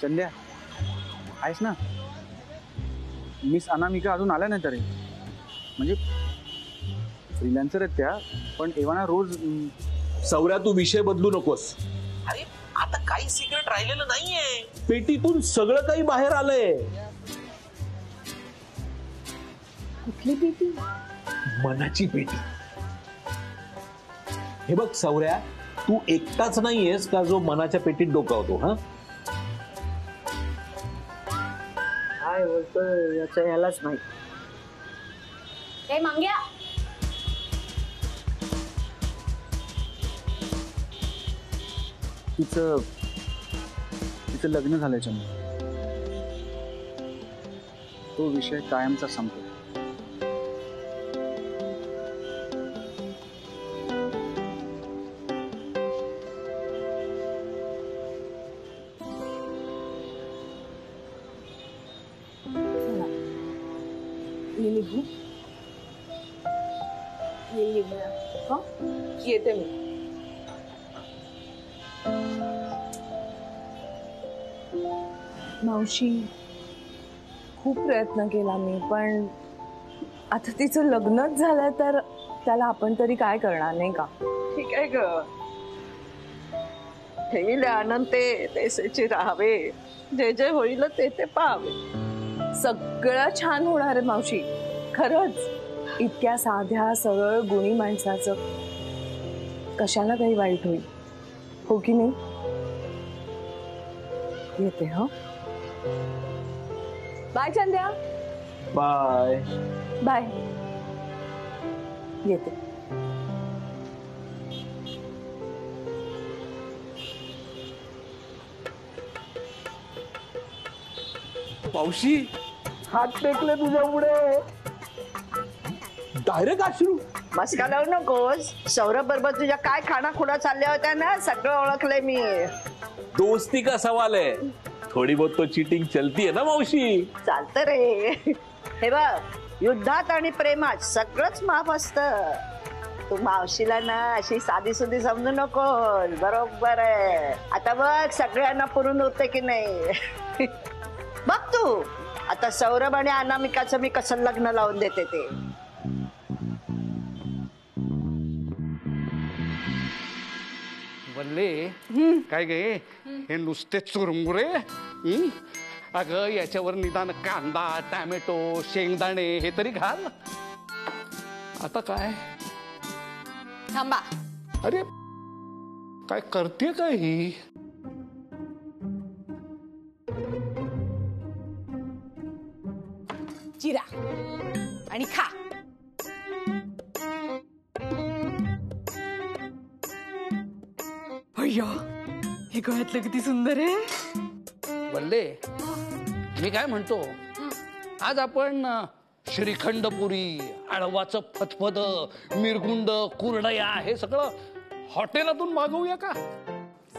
चंद्या आहेस ना? मिस अनामिका अजून आल्या नाही तरी, म्हणजे फ्रीलान्सर आहेत त्या, पण एव्हाना रोज. सौर्या तू विषय बदलू नकोस. अरे आता काही सिक्रेट राहिलेलं नाहीये. पेटीतून सगळं काही बाहेर आलंय. कुठली पेटी? मनाची पेटी. हे बघ सौर्या, तू एकटाच नाहीयेस का जो मनाच्या पेटीत डोकावतो. हा काय बोलतोय याचं यालाच माहित. ए मांग्या, तिचं लग्न झालंय चंद्या. तो विषय कायमचा संपतो. येते मी. मावशी, खूप प्रयत्न केला मी, पण आता तिचं लग्नच झालं तर त्याला आपण तरी काय करणार, नाही का? ठीक आहे ग, ठेवील आनंद ते देशाचे राहावे, जे जे होईल ते ते पाहावे. सगळं छान होणार आहे मावशी, खरंच. इतक्या साध्या सरळ गुणी माणसाचं कशाला काही वाईट होईल, हो की नाही? येते. हा, बाय चंद्या. Bye bye. येते. मावशी, हात टेकले तुझ्या पुढे. डायरेक्ट अश्रू. मस्का लावू नकोस. सौरभ बरोबर तुझ्या काय खाणाखुणा चालल्या होत्या ना, सगळं ओळखलंय मी. दोस्ती का सवाल है, थोड़ी बहुत तो चीटिंग चलती है ना मावशी. चालतं रे. हे बघ, युद्धात आणि प्रेमात सगळंच माफ असतं. तू मावशीला ना अशी साधी सुधी समजू नकोस. बरोबर आहे. आता बघ सगळ्यांना पुरून उरते की नाही. बघ तू आता सौरभ आणि अनामिकाचं मी कसं लग्न लावून देते ते. वल्ले, काय गे हे नुसते चुरमुरे. अगं याच्यावर निदान कांदा, टॅमॅटो, शेंगदाणे हे तरी घाल. आता काय? थांबा. अरे काय करते काय ही? चिरा आणि खा. अय्या, हे गळ्यातलं किती सुंदर आहे. वल्ले, मी काय म्हणतो, आज आपण श्रीखंडपुरी, आळवाचं फतफद, मिरगुंड, कुरडया हे सगळं हॉटेलातून मागवूया का?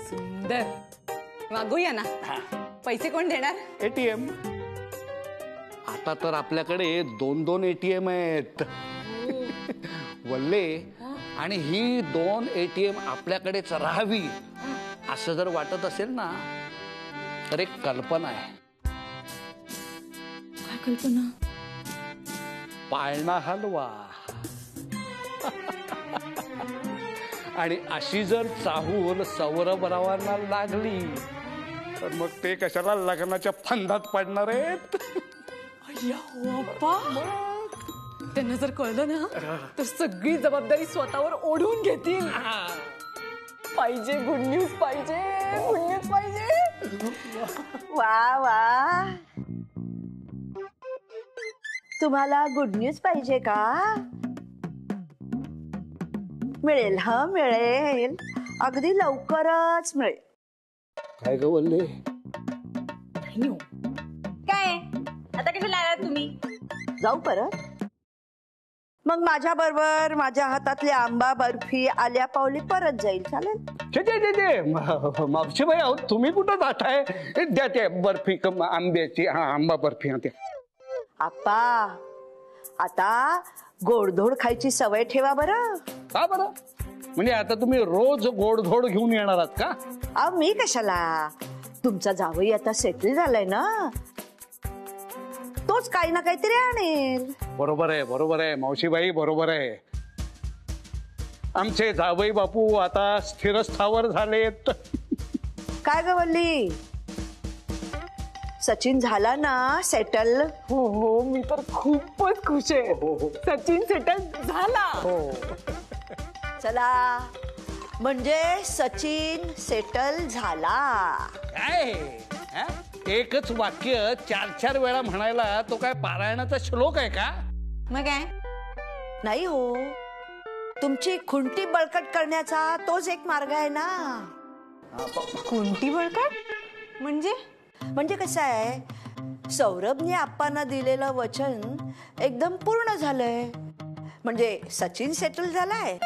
सुंदर, मागवूया ना. पैसे कोण देणार? एटीएम. आता तर आपल्याकडे 2-2 एटीएम आहेत. वल्ले, आणि ही 2 एटीएम आपल्याकडेच राहावी असं जर वाटत असेल ना, तर एक कल्पना आहे. काय कल्पना? पाळणा हलवा. आणि अशी जर चाहूल सौरभरावांना लागली तर मग ते कशाला लग्नाच्या फंदात पडणार आहेत. त्यांना जर कळलं ना तर सगळी जबाबदारी स्वतःवर ओढून घेतील. पाहिजे गुड न्यूज, पाहिजे गुड न्यूज, पाहिजे. वा वा, तुम्हाला गुड न्यूज पाहिजे का? मिळेल. हा मिळेल, अगदी लवकरच मिळेल. काय ग वल्ले? काय आता कशाला आलात तुम्ही? जाऊ परत. मग माझ्या बरोबर माझ्या हातातली आंबा बर्फी आल्या पावली परत जाईल. चालेल? मावशी बाई आहोत तुम्ही, कुठं जाताय? द्या ते बर्फी, आंब्याची. हा, आंबा बर्फी. हा, आप्पा, आता गोडधोड खायची सवय ठेवा बरं. का बरं? म्हणजे आता तुम्ही रोज गोडधोड घेऊन येणार आहात का? अहो मी कशाला, तुमचा जावई आता सेटल झालाय ना, तोच काही ना काहीतरी आणेल. बरोबर आहे मावशीबाई, बरोबर आहे. आमचे जावई बापू आता स्थिरस्थावर झालेत. काय ग वल्ली, सचिन झाला ना सेटल? हो हो, मी तर खूपच खुश आहे. सचिन सेटल झाला. चला, म्हणजे सचिन सेटल झाला. काय हा? एकच वाक्य 4-4 वेळा म्हणायला तो काय पारायणाचा श्लोक आहे का? मग काय? नाही हो, तुमची खुंटी बळकट करण्याचा तोच एक मार्ग आहे ना. कोणती बळकट? म्हणजे म्हणजे कसं आहे, सौरभने आप्पांना दिलेलं वचन एकदम पूर्ण झालंय. म्हणजे सचिन सेटल झालाय,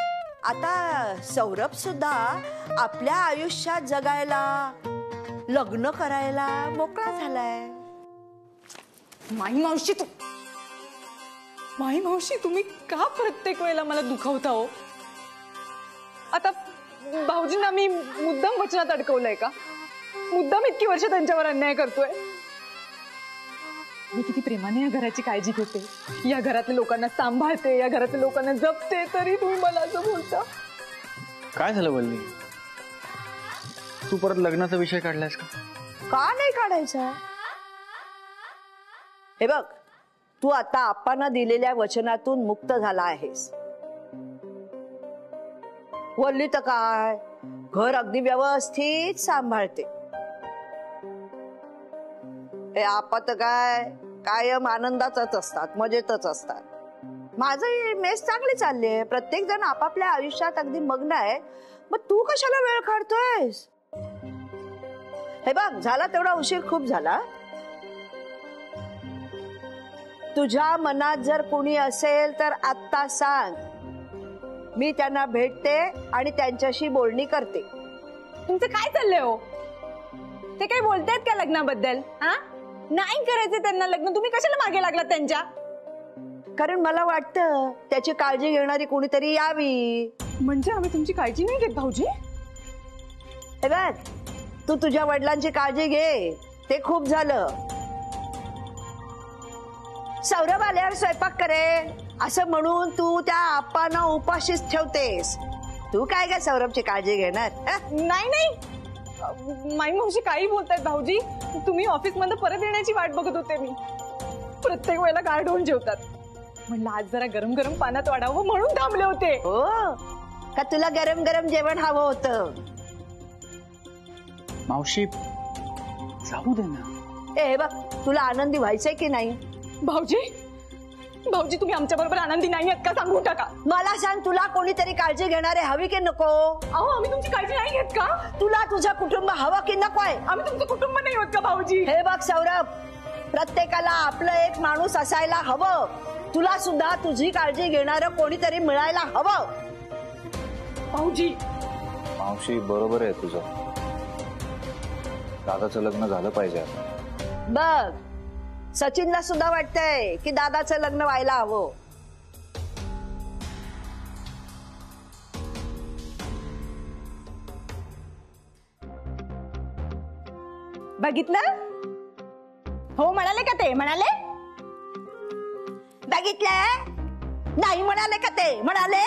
आता सौरभ सुद्धा आपल्या आयुष्यात जगायला, लग्न करायला मोकळा झालाय. माई मावशी तुम्ही का प्रत्येक वेळेला मला दुखावता हो? आता भाऊजींना मी मुद्दाम वचनात अडकवलंय का? मुद्दाम इतकी वर्ष त्यांच्यावर अन्याय करतोय? मी किती प्रेमाने या घराची काळजी घेते, या घरातल्या लोकांना सांभाळते, या घरातल्या लोकांना जपते, तरी तुम्ही मला असं बोलता. काय झालं वल्ली, तू परत लग्नाचा विषय काढलायस का? का नाही काढायचा? हे बघ, तू आता आप्पांना दिलेल्या वचनातून मुक्त झाला आहेस. वल्ली तर काय, घर अगदी व्यवस्थित सांभाळते. हे आप्पा तर काय कायम आनंदातच असतात, मजेतच असतात. माझं मेस चांगली चालली आहे, प्रत्येक जण आपापल्या आयुष्यात अगदी मग्न आहे. मग तू कशाला वेळ काढतोयस? हे बघ, झाला तेवढा उशीर खूप झाला. तुझ्या मनात जर कोणी असेल तर आत्ता सांग, मी त्यांना भेटते आणि त्यांच्याशी बोलणी करते. तुमचं काय चाललंय हो? ते काही बोलतायत का लग्नाबद्दल? हा, नाही करायचं त्यांना लग्न, तुम्ही कशाला मागे लागलात त्यांच्या? कारण मला वाटतं त्याची काळजी घेणारी कोणीतरी यावी. म्हणजे आम्ही तुमची काळजी नाही घेत भाऊजी? हे बघ, तू तुझ्या वडिलांची काळजी घे, ते खूप झालं. सौरभ आल्यावर स्वयंपाक करे असं म्हणून तू त्या आप्पांना उपाशीच ठेवतेस. तू काय काय सौरभची काळजी घेणार? नाही नाही, माई मावशी काही बोलतायत भाऊजी. तुम्ही ऑफिस मध्ये परत येण्याची वाट बघत होते मी. प्रत्येक वेळेला गार ढोऊन जेवतात, म्हणलं आज जरा गरम गरम पाण्यात वाढावं म्हणून थांबले होते. हो का, तुला गरम गरम जेवण हवं होतं? मावशी जाऊ दे ना. हे बघ, तुला आनंदी व्हायचंय की नाही? भाऊजी भाऊजी, तुम्ही आमच्या बरोबर आनंदी नाही आहेत का? सांगून टाका. मला सांग, तुला कोणीतरी काळजी घेणारे हवी की नको? अहो, आम्ही तुमची काळजी नाही घेत का? तुला तुझं कुटुंब हवं की नकोय? आम्ही तुमचं कुटुंब नाही होत का भाऊजी? हे बघ सौरभ, प्रत्येकाला आपलं एक माणूस असायला हवं. तुला सुद्धा तुझी काळजी घेणारं कोणीतरी मिळायला हवं. भाऊजी मावशी बरोबर आहे तुझं, दादाचं लग्न झालं पाहिजे. बघ, सचिनला सुद्धा वाटतंय की दादाचं लग्न व्हायला हवं. बघितलं? हो म्हणाले का ते? म्हणाले बघितलंय? नाही म्हणाले का ते? म्हणाले.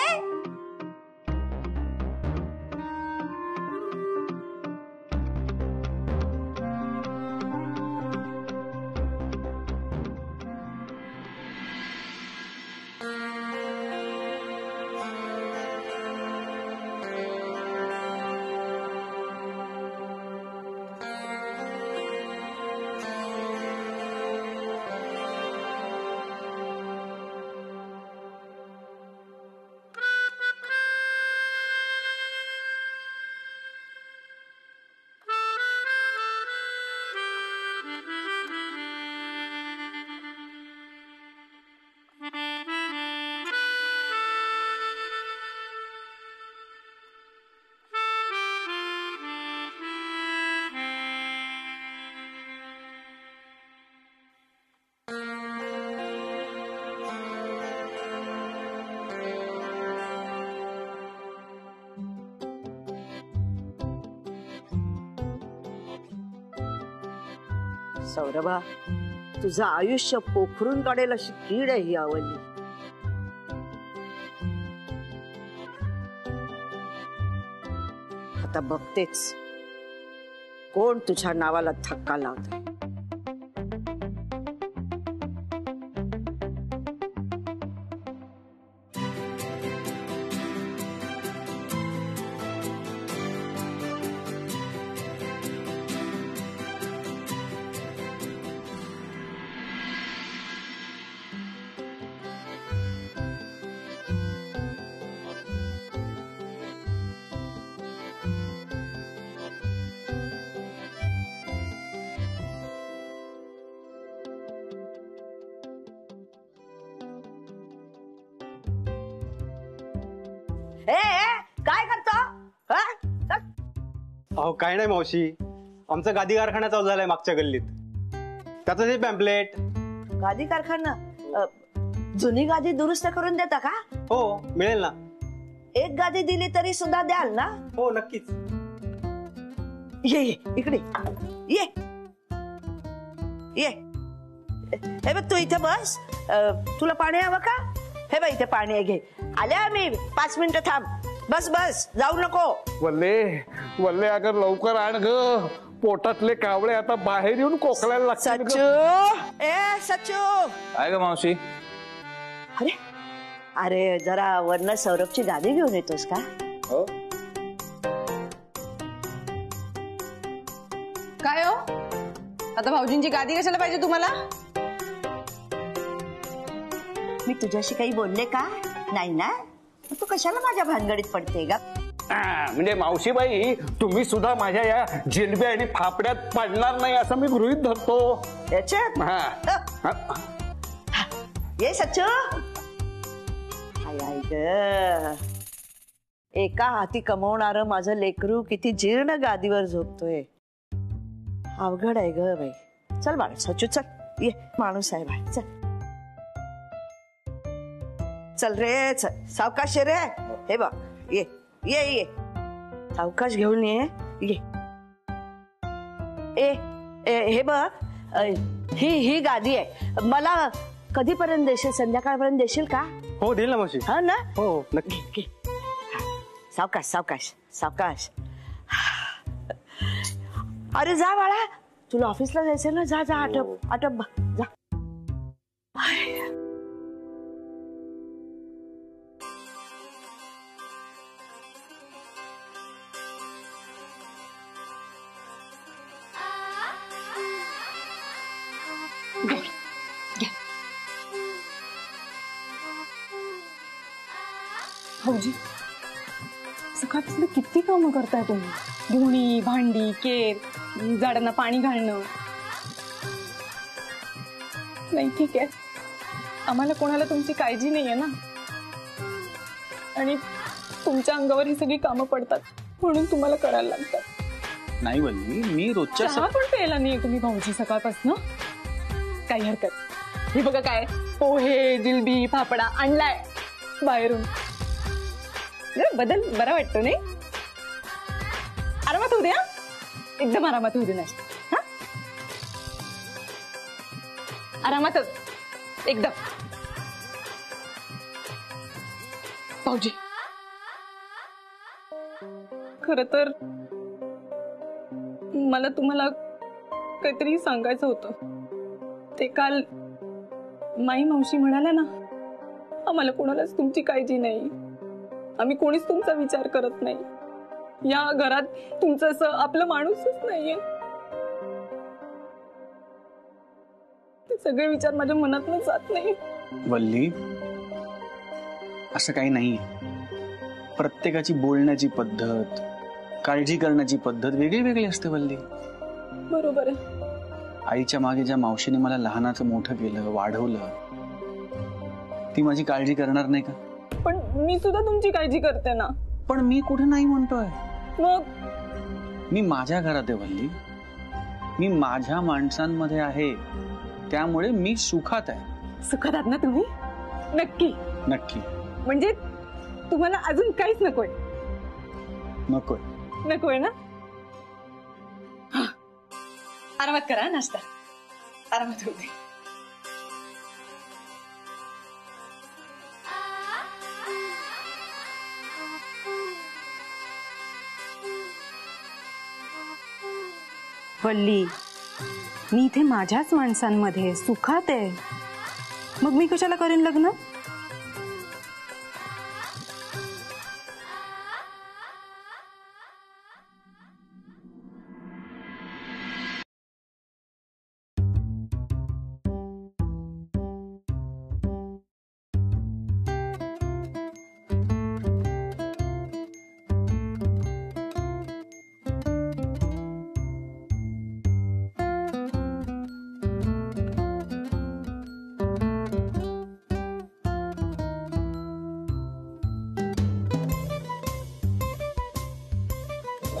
सौरभा, तुझं आयुष्य पोखरून काढेल अशी कीड आहे ही आवडली. आता बघतेच कोण तुझ्या नावाला धक्का लावत. काय करतो? अहो काय नाही मावशी, आमचा गादी कारखाना चालू झालाय मागच्या गल्लीत. त्याचं हे पॅम्पलेट. गादी कारखाना? जुनी गादी दुरुस्त करून देता का? हो मिळेल ना. एक गादी दिली तरी सुद्धा द्याल ना? हो नक्कीच. ये ये इकडे ये ये. हे बघ तू इथे बस. तुला पाणी हवं का? हे बघ इथे पाणी घे. आल्या आम्ही 5 मिनिटं थांब. बस बस जाऊ नको. वल्ले वल्ले अगर लवकर आण ग, पोटातले कावळे आता बाहेर येऊन कोकलायला लागतात. सच्चू, ए सच्चू. काय ग मावशी? अरे अरे जरा वरनं सौरभची गादी घेऊन येतोस का? हो. काय हो, आता भाऊजींची गादी कशाला पाहिजे तुम्हाला? मी तुझ्याशी काही बोलले का? नाही ना? तू कशाला माझ्या भानगडीत पडते का? म्हणजे मावशीबाई, तुम्ही सुद्धा माझ्या या जिलब्या आणि फापड्यात पडणार नाही असं मी गृहीत धरतो. याच्यात ये सच्चू. आई ग, एका हाती कमवणार माझं लेकरू किती जीर्ण गादीवर झोपतोय. अवघड आहे ग बाई. चल बाळ सच्चू चल. ये माणूस आहे बाई. चल चल रे चल. सावकाश रे. हे बघ ये ये ये. सावकाश घेऊन ये. ये हे बघ, ही गादी आहे. मला कधीपर्यंत देशील? संध्याकाळपर्यंत देशील का? हो देईल ना मावशी. हा ना? हो नक्की. घे. सावकाश सावकाश सावकाश. अरे जा बाळा, तुला ऑफिसला जायचं ना. जा जा आटप आटप जा. भाऊजी, सकाळपासून किती कामं करताय तुम्ही. धुणी, भांडी, केर, झाडांना पाणी घालणं. नाही ठीक आहे, आम्हाला कोणाला तुमची काळजी नाहीये ना. आणि तुमच्या अंगावर ही सगळी कामं पडतात म्हणून तुम्हाला करायला लागतात. नाही वल्ली, मी रोजच्या चहा पण प्यायला नाहीये तुम्ही भाऊजी सकाळपासून. काही हरकत. हे बघा काय, पोहे, जिलबी, फाफडा आणलाय बाहेरून. बदल बरा वाटतो नाही? आरामात होऊ द्या, एकदम आरामात होऊ दे नाश्ता. आरामातच एकदम. भाऊजी, खर तर मला तुम्हाला काहीतरी सांगायचं होतं. ते काल माई मावशी म्हणाल्या ना, आम्हाला कोणालाच तुमची काळजी नाही, आम्ही कोणीच तुमचा विचार करत नाही, या घरात तुमचं असं आपलं माणूसच नाहीये. ते सगळे विचार माझ्या मनातून जात नाही. वल्ली, असं काही नाही. प्रत्येकाची बोलण्याची पद्धत, काळजी करण्याची पद्धत वेगळी वेगळी असते वल्ली. बरोबर आहे. आईच्या मागे ज्या मावशीने मला लहानाचं मोठं केलं, वाढवलं, ती माझी काळजी करणार नाही का? पण मी सुद्धा तुमची काळजी करते ना. पण मी कुठे नाही म्हणतोय. मग मी माझ्या घरात आहे वल्ली, मी माझ्या माणसांमध्ये आहे, त्यामुळे मी सुखात आहे. सुखात आहात ना तुम्ही? नक्की नक्की. म्हणजे तुम्हाला अजून काहीच नकोय? नकोय. नकोय ना? आरामात करा नाश्ता. आरामात होते. वल्ली, मी इथे माझ्याच माणसांमध्ये सुखात आहे, मग मी कशाला करेन लग्न?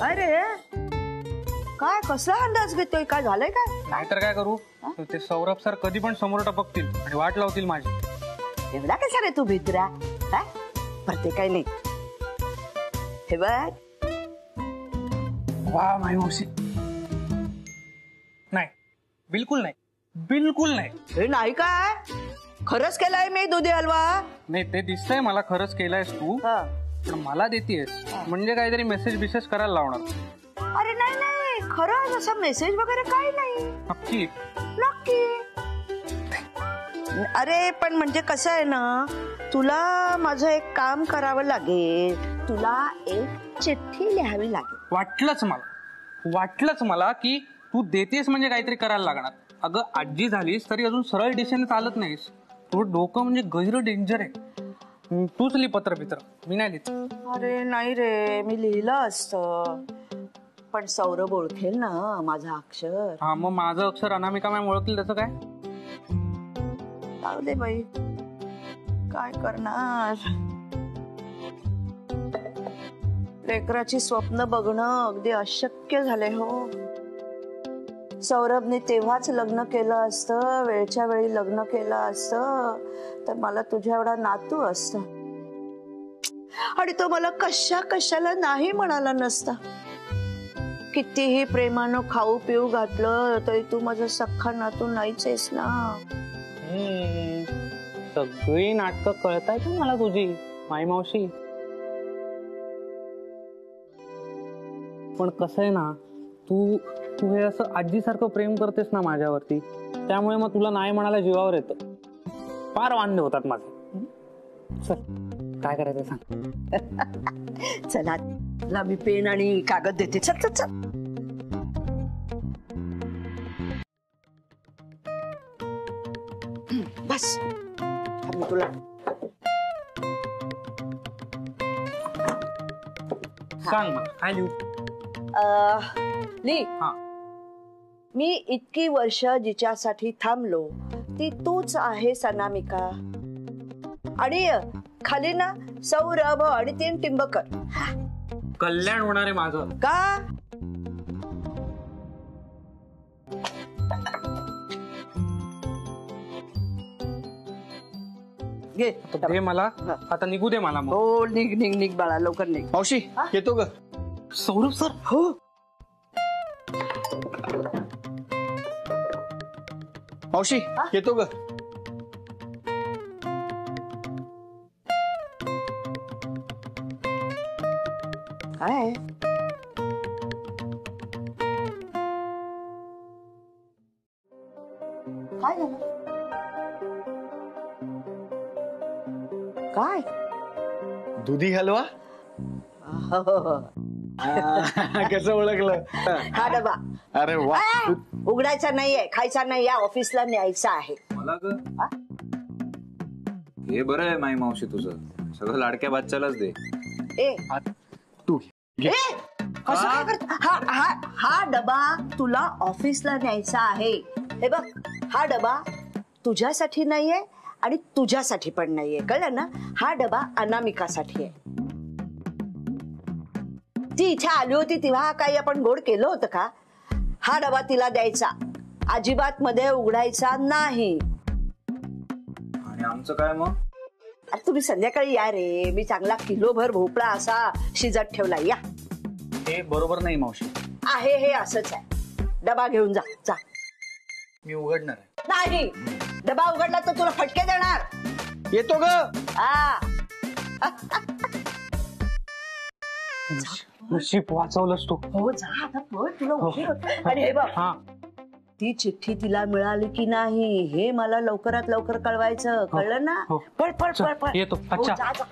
अरे काय कसला अंदाज घेतोय? काय झालंय काय? नाहीतर काय करू, ते सौरभ सर कधी पण समोर टपकतील आणि वाट लावतील माझी. एवढा कसा रे तू भित्रा? परते काय नाही. हे बघ, वा माई मावशी, नाही, बिलकुल नाही, बिलकुल नाही. हे नाही काय? खरंच केलाय मी दुधी हलवा? नाही, ते दिसतंय मला खरंच केलंयस तू, पण मला देतेस म्हणजे काहीतरी मेसेज बिसेज करायला लावणार. अरे नाही नाही, खरंच असं मेसेज वगैरे काय नाही. नक्की? नक्की. अरे पण म्हणजे कसं आहे ना, तुला माझं एक काम करावं लागेल. तुला एक चिठ्ठी लिहावी लागेल. वाटलंच मला की तू देतेस म्हणजे काहीतरी करायला लागणार. अगं आजी झालीस तरी अजून सरळ दिशेने चालत नाहीस. तुझं डोकं म्हणजे गैर डेंजर आहे. तूच लिही पत्र पित्र, मी नाही लिहित. अरे नाही रे, मी लिहिलं असतं, पण सौरभ ओळखेल ना माझं अक्षर. हा, मग माझं अक्षर अनामिका मॅम ओळखतील त्याचं काय? जाऊ दे बाई, काय करणार. लेकराची स्वप्न बघणं अगदी अशक्य झाले हो. सौरभने तेव्हाच लग्न केलं असतं, वेळच्या वेळी लग्न केलं असतं, तर मला तुझ्या एवढा नातू असता आणि तो मला कशाला नाही म्हणाला नसता. कितीही प्रेमानं खाऊ पिऊ घातलं तरी तू माझा सख्खा नातू नाहीच आहेस ना. सगळी नाटकं कळतायत मला तुझी माई मावशी. पण कसं आहे ना, तू हे असं आजीसारखं प्रेम करतेस ना माझ्यावरती, त्यामुळे मग तुला नाही म्हणायला जीवावर येतं. फार वांदे होतात माझे. चल काय करायचं सांग. चला, तुला मी पेन आणि कागद देते. चल चल चल. बस मी तुला सांग मग काय लिहू. ली, हा. मी इतकी वर्ष जिच्यासाठी थांबलो ती तूच आहेस अनामिका. आणि खाली ना सौरभ आणि 3 टिंबकर. कल्याण होणार आहे माझं. का? घे हे मला आता निघू दे मला. हो, निघ निघ निघ बाळा, लवकर निघ. मावशी येतो ग. सौरभ सर. हो, मावशी येतो ग. काय काय झालं? काय? दुधी हलवा. कसं ओळखलं? हा डबा. अरे वा. उघडायचा नाहीये, खायचा नाही, ऑफिसला न्यायचा आहे. मला ग हे बरं आहे माई मावशी, तुझं सगळं लाडक्या बाচ্চাलाच दे. ए तू ए, कसं काय करत? हा डबा तुला ऑफिसला न्यायचा आहे. हे बघ, हा डबा तुझ्यासाठी नाहीये आणि तुझ्यासाठी पण नाहीये, कळलं ना? हा डबा अनामिकासाठी आहे. ती इथे आली होती तेव्हा काही आपण गोड केलं होतं का? हा डबा तिला द्यायचा, अजिबात मध्ये उघडायचा नाही. आणि आमचं काय मग? अरे तुम्ही संध्याकाळी या रे, मी चांगला किलोभर भोपळा असा शिजत ठेवला. या. हे बरोबर नाही मावशी. आहे हे असंच आहे. डबा घेऊन जा. जा. मी उघडणार आहे. नाही, डबा उघडला तर तुला फटके देणार. येतो ग. हा, नशीब वाचवलंस तू. हो जा आता पळ, तुला उशीर होतोय. आणि हे बघ, हा ती चिठ्ठी तिला मिळाली की नाही हे मला लवकरात लवकर कळवायचं, कळलं ना? हो. पळ पळ पळ पळ. येतो. हो, अच्छा. जा, जा.